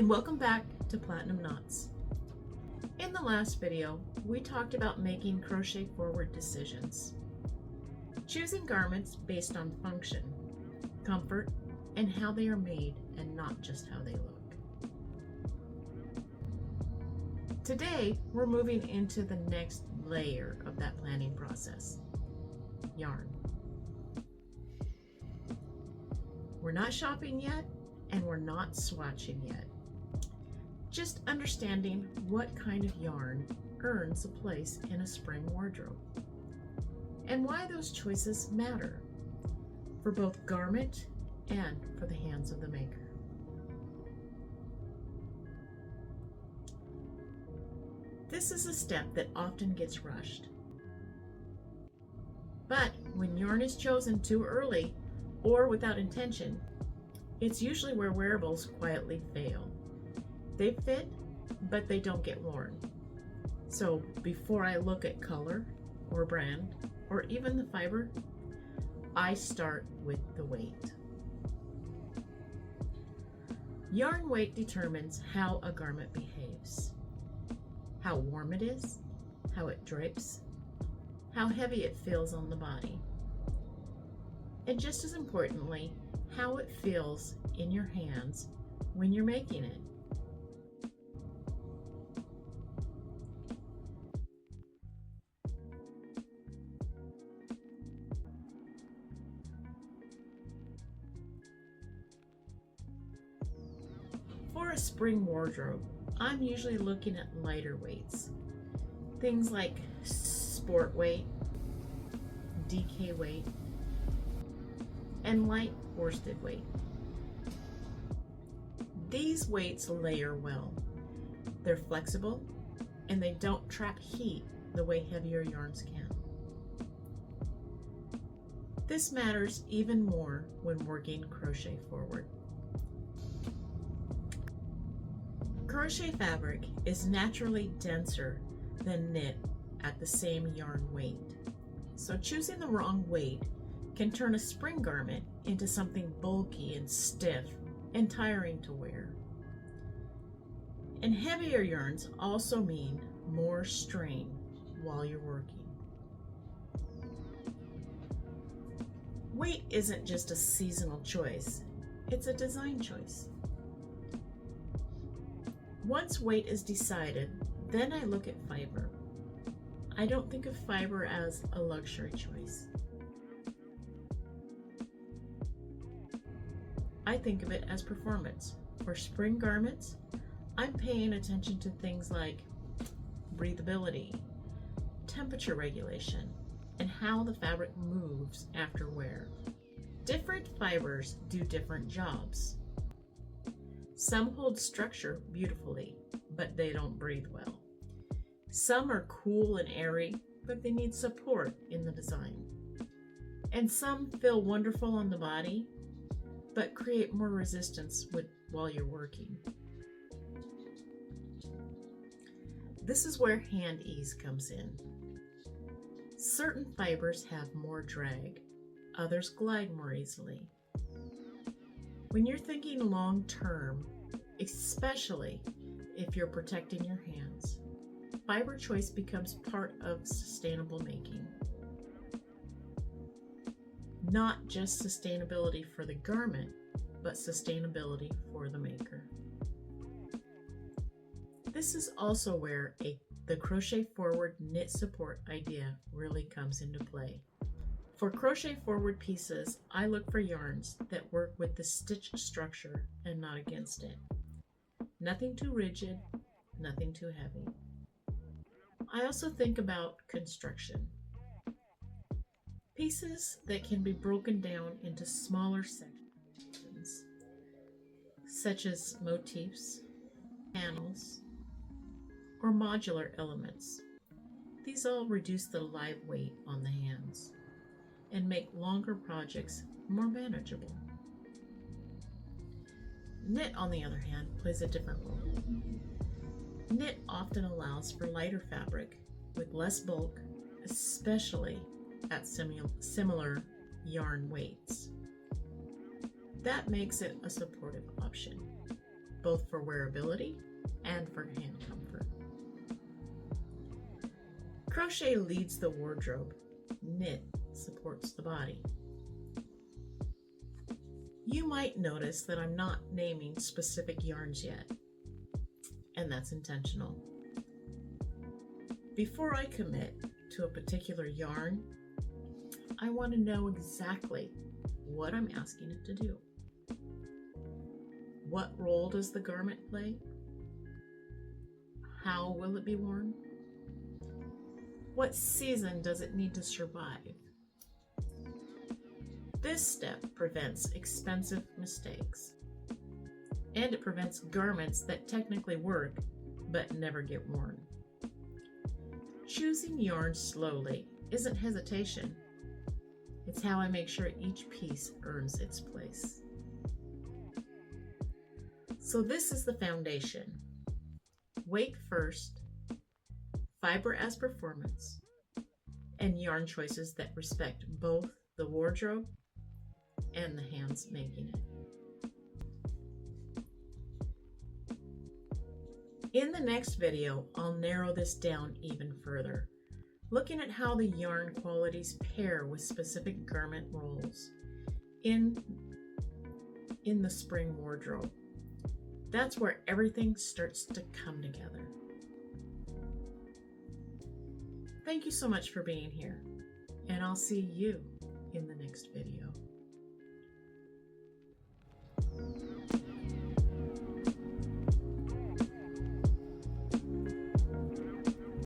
welcome back to Platinum Knots. In the last video, we talked about making crochet-forward decisions, choosing garments based on function, comfort, and how they are made, and not just how they look. Today, we're moving into the next layer of that planning process, yarn. We're not shopping yet, and we're not swatching yet. Just understanding what kind of yarn earns a place in a spring wardrobe, and why those choices matter for both garment and for the hands of the maker. This is a step that often gets rushed. But when yarn is chosen too early or without intention, it's usually where wearables quietly fail. They fit, but they don't get worn. So before I look at color or brand or even the fiber, I start with the weight. Yarn weight determines how a garment behaves, how warm it is, how it drapes, how heavy it feels on the body, and just as importantly, how it feels in your hands when you're making it. For a spring wardrobe, I'm usually looking at lighter weights. Things like sport weight, DK weight, and light worsted weight. These weights layer well. They're flexible and they don't trap heat the way heavier yarns can. This matters even more when working crochet forward. Crochet fabric is naturally denser than knit at the same yarn weight. So choosing the wrong weight can turn a spring garment into something bulky and stiff and tiring to wear. And heavier yarns also mean more strain while you're working. Weight isn't just a seasonal choice, it's a design choice. Once weight is decided, then I look at fiber. I don't think of fiber as a luxury choice. I think of it as performance. For spring garments, I'm paying attention to things like breathability, temperature regulation, and how the fabric moves after wear. Different fibers do different jobs. Some hold structure beautifully, but they don't breathe well. Some are cool and airy, but they need support in the design. And some feel wonderful on the body, but create more resistance while you're working. This is where hand ease comes in. Certain fibers have more drag, others glide more easily. When you're thinking long term, especially if you're protecting your hands, fiber choice becomes part of sustainable making. Not just sustainability for the garment, but sustainability for the maker. This is also where the crochet forward knit support idea really comes into play. For crochet forward pieces, I look for yarns that work with the stitch structure and not against it. Nothing too rigid, nothing too heavy. I also think about construction. Pieces that can be broken down into smaller sections, such as motifs, panels, or modular elements. These all reduce the live weight on the hands and make longer projects more manageable. Knit, on the other hand, plays a different role. Knit often allows for lighter fabric with less bulk, especially at similar yarn weights. That makes it a supportive option. both for wearability and for hand comfort. Crochet leads the wardrobe. Knit supports the body. You might notice that I'm not naming specific yarns yet, and that's intentional. Before I commit to a particular yarn, I want to know exactly what I'm asking it to do. What role does the garment play? How will it be worn? What season does it need to survive? This step prevents expensive mistakes, and it prevents garments that technically work but never get worn. Choosing yarn slowly isn't hesitation. It's how I make sure each piece earns its place. So this is the foundation. Weight first, fiber as performance, and yarn choices that respect both the wardrobe and the hands making it. In the next video, I'll narrow this down even further, looking at how the yarn qualities pair with specific garment roles in the spring wardrobe. That's where everything starts to come together. Thank you so much for being here, and I'll see you in the next video.